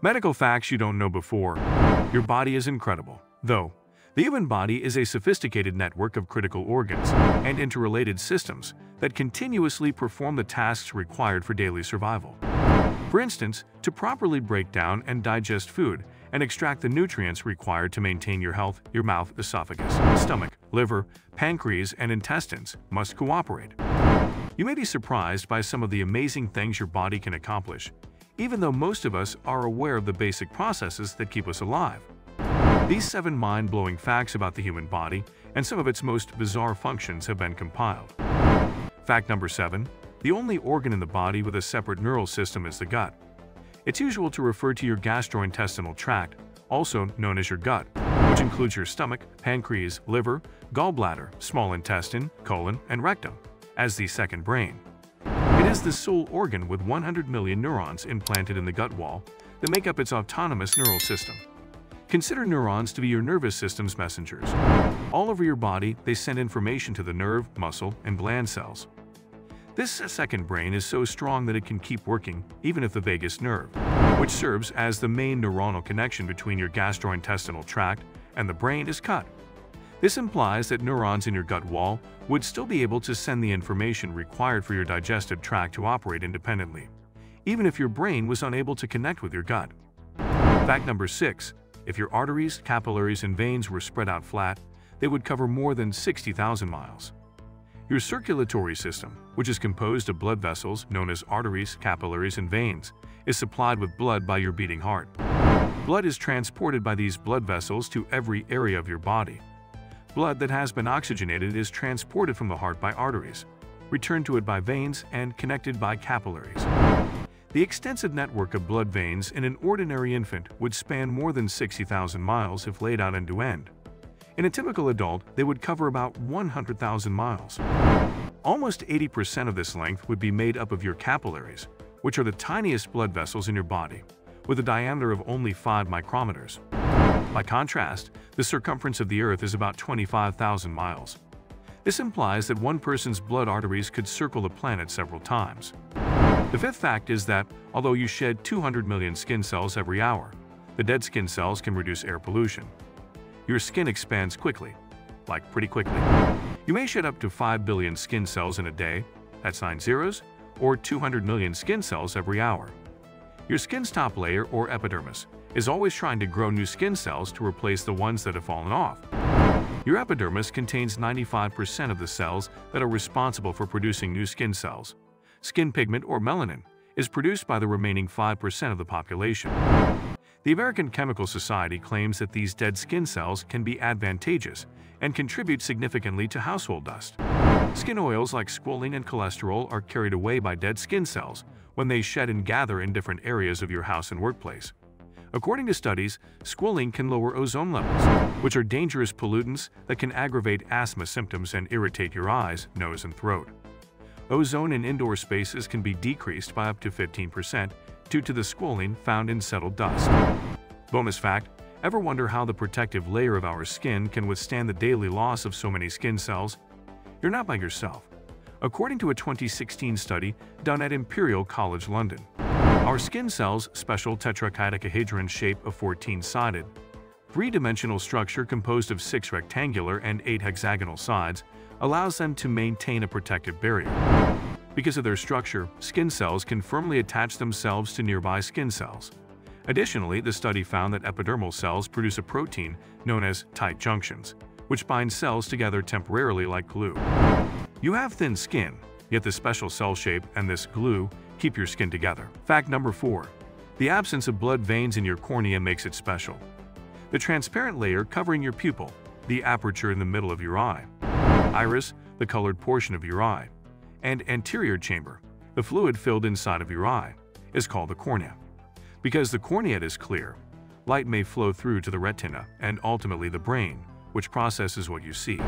Medical facts you don't know before. Your body is incredible. Though, the human body is a sophisticated network of critical organs and interrelated systems that continuously perform the tasks required for daily survival. For instance, to properly break down and digest food and extract the nutrients required to maintain your health, your mouth, esophagus, stomach, liver, pancreas, and intestines must cooperate. You may be surprised by some of the amazing things your body can accomplish, even though most of us are aware of the basic processes that keep us alive. These 7 mind-blowing facts about the human body and some of its most bizarre functions have been compiled. Fact number 7. The only organ in the body with a separate neural system is the gut. It's usual to refer to your gastrointestinal tract, also known as your gut, which includes your stomach, pancreas, liver, gallbladder, small intestine, colon, and rectum, as the second brain. It is the sole organ with 100 million neurons implanted in the gut wall that make up its autonomous neural system. Consider neurons to be your nervous system's messengers. All over your body, they send information to the nerve, muscle, and gland cells. This second brain is so strong that it can keep working even if the vagus nerve, which serves as the main neuronal connection between your gastrointestinal tract and the brain, is cut. This implies that neurons in your gut wall would still be able to send the information required for your digestive tract to operate independently, even if your brain was unable to connect with your gut. Fact number 6. If your arteries, capillaries, and veins were spread out flat, they would cover more than 60,000 miles. Your circulatory system, which is composed of blood vessels known as arteries, capillaries, and veins, is supplied with blood by your beating heart. Blood is transported by these blood vessels to every area of your body. Blood that has been oxygenated is transported from the heart by arteries, returned to it by veins, and connected by capillaries. The extensive network of blood veins in an ordinary infant would span more than 60,000 miles if laid out end to end. In a typical adult, they would cover about 100,000 miles. Almost 80% of this length would be made up of your capillaries, which are the tiniest blood vessels in your body, with a diameter of only 5 micrometers. By contrast, the circumference of the Earth is about 25,000 miles. This implies that one person's blood arteries could circle the planet several times. The fifth fact is that, although you shed 200 million skin cells every hour, the dead skin cells can reduce air pollution. Your skin expands quickly, like pretty quickly. You may shed up to 5 billion skin cells in a day, that's 9 zeros, or 200 million skin cells every hour. Your skin's top layer, or epidermis, is always trying to grow new skin cells to replace the ones that have fallen off. Your epidermis contains 95% of the cells that are responsible for producing new skin cells. Skin pigment, or melanin, is produced by the remaining 5% of the population. The American Chemical Society claims that these dead skin cells can be advantageous and contribute significantly to household dust. Skin oils like squalene and cholesterol are carried away by dead skin cells when they shed and gather in different areas of your house and workplace. According to studies, squalene can lower ozone levels, which are dangerous pollutants that can aggravate asthma symptoms and irritate your eyes, nose, and throat. Ozone in indoor spaces can be decreased by up to 15% due to the squalene found in settled dust. Bonus fact: ever wonder how the protective layer of our skin can withstand the daily loss of so many skin cells? You're not by yourself. According to a 2016 study done at Imperial College London, our skin cells' special tetrahedrohedron shape of 14-sided, 3-dimensional structure composed of 6 rectangular and 8 hexagonal sides allows them to maintain a protective barrier. Because of their structure, skin cells can firmly attach themselves to nearby skin cells. Additionally, the study found that epidermal cells produce a protein known as tight junctions, which binds cells together temporarily like glue. You have thin skin, yet the special cell shape and this glue keep your skin together. Fact number 4. The absence of blood veins in your cornea makes it special. The transparent layer covering your pupil, the aperture in the middle of your eye, iris, the colored portion of your eye, and anterior chamber, the fluid filled inside of your eye, is called the cornea. Because the cornea is clear, light may flow through to the retina and ultimately the brain, which processes what you see.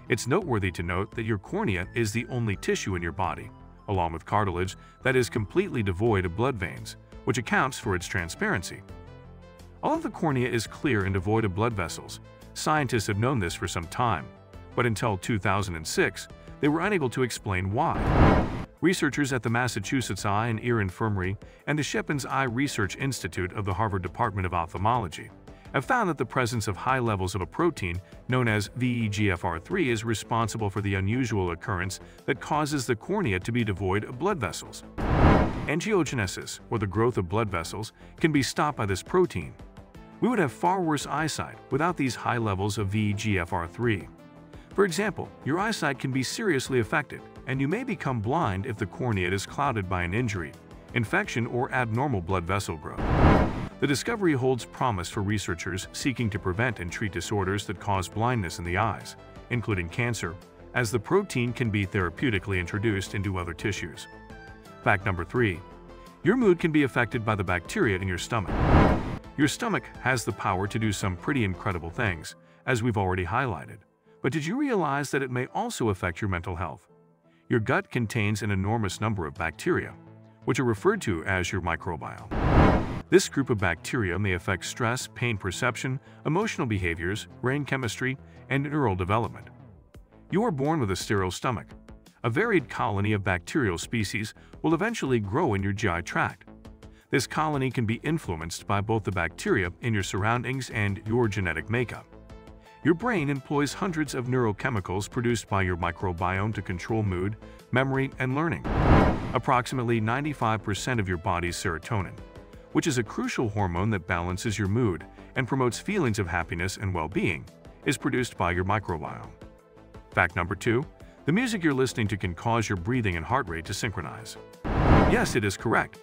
It's noteworthy to note that your cornea is the only tissue in your body, along with cartilage, that is completely devoid of blood veins, which accounts for its transparency. Although the cornea is clear and devoid of blood vessels, scientists have known this for some time, but until 2006, they were unable to explain why. Researchers at the Massachusetts Eye and Ear Infirmary and the Schepens Eye Research Institute of the Harvard Department of Ophthalmology have found that the presence of high levels of a protein known as VEGFR3 is responsible for the unusual occurrence that causes the cornea to be devoid of blood vessels. Angiogenesis, or the growth of blood vessels, can be stopped by this protein. We would have far worse eyesight without these high levels of VEGFR3. For example, your eyesight can be seriously affected, and you may become blind if the cornea is clouded by an injury, infection, or abnormal blood vessel growth. The discovery holds promise for researchers seeking to prevent and treat disorders that cause blindness in the eyes, including cancer, as the protein can be therapeutically introduced into other tissues. Fact number 3. Your mood can be affected by the bacteria in your stomach. Your stomach has the power to do some pretty incredible things, as we've already highlighted. But did you realize that it may also affect your mental health? Your gut contains an enormous number of bacteria, which are referred to as your microbiome. This group of bacteria may affect stress, pain perception, emotional behaviors, brain chemistry, and neural development. You are born with a sterile stomach. A varied colony of bacterial species will eventually grow in your GI tract. This colony can be influenced by both the bacteria in your surroundings and your genetic makeup. Your brain employs hundreds of neurochemicals produced by your microbiome to control mood, memory, and learning. Approximately 95% of your body's serotonin, which is a crucial hormone that balances your mood and promotes feelings of happiness and well-being, is produced by your microbiome. Fact number 2. The music you're listening to can cause your breathing and heart rate to synchronize. Yes, it is correct.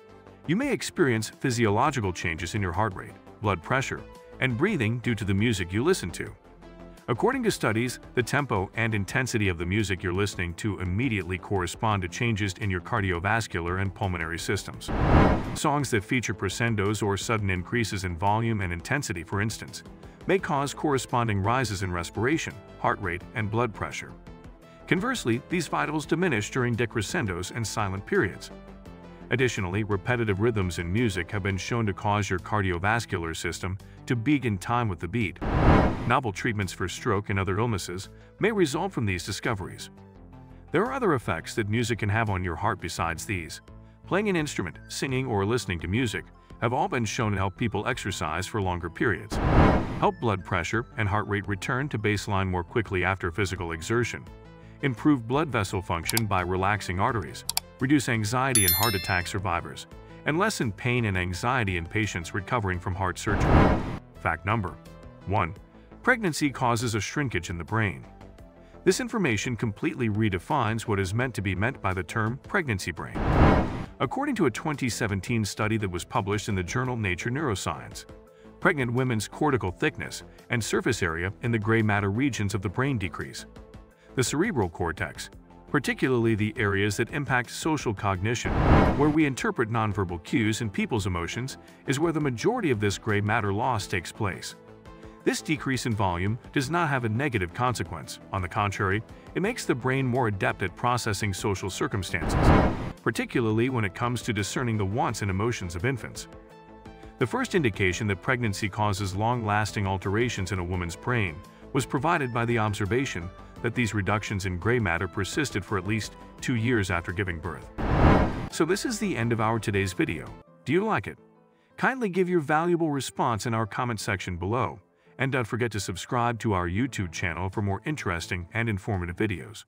You may experience physiological changes in your heart rate, blood pressure, and breathing due to the music you listen to. According to studies, the tempo and intensity of the music you're listening to immediately correspond to changes in your cardiovascular and pulmonary systems. Songs that feature crescendos or sudden increases in volume and intensity, for instance, may cause corresponding rises in respiration, heart rate, and blood pressure. Conversely, these vitals diminish during decrescendos and silent periods. Additionally, repetitive rhythms in music have been shown to cause your cardiovascular system to beat in time with the beat. Novel treatments for stroke and other illnesses may result from these discoveries. There are other effects that music can have on your heart besides these. Playing an instrument, singing, or listening to music have all been shown to help people exercise for longer periods, help blood pressure and heart rate return to baseline more quickly after physical exertion, improve blood vessel function by relaxing arteries, reduce anxiety in heart attack survivors, and lessen pain and anxiety in patients recovering from heart surgery. Fact number 1. Pregnancy causes a shrinkage in the brain. This information completely redefines what is meant to be meant by the term pregnancy brain. According to a 2017 study that was published in the journal Nature Neuroscience, pregnant women's cortical thickness and surface area in the gray matter regions of the brain decrease. The cerebral cortex, particularly the areas that impact social cognition, where we interpret nonverbal cues and people's emotions, is where the majority of this gray matter loss takes place. This decrease in volume does not have a negative consequence. On the contrary, it makes the brain more adept at processing social circumstances, particularly when it comes to discerning the wants and emotions of infants. The first indication that pregnancy causes long-lasting alterations in a woman's brain was provided by the observation that these reductions in gray matter persisted for at least 2 years after giving birth. So this is the end of our today's video. Do you like it? Kindly give your valuable response in our comment section below, and don't forget to subscribe to our YouTube channel for more interesting and informative videos.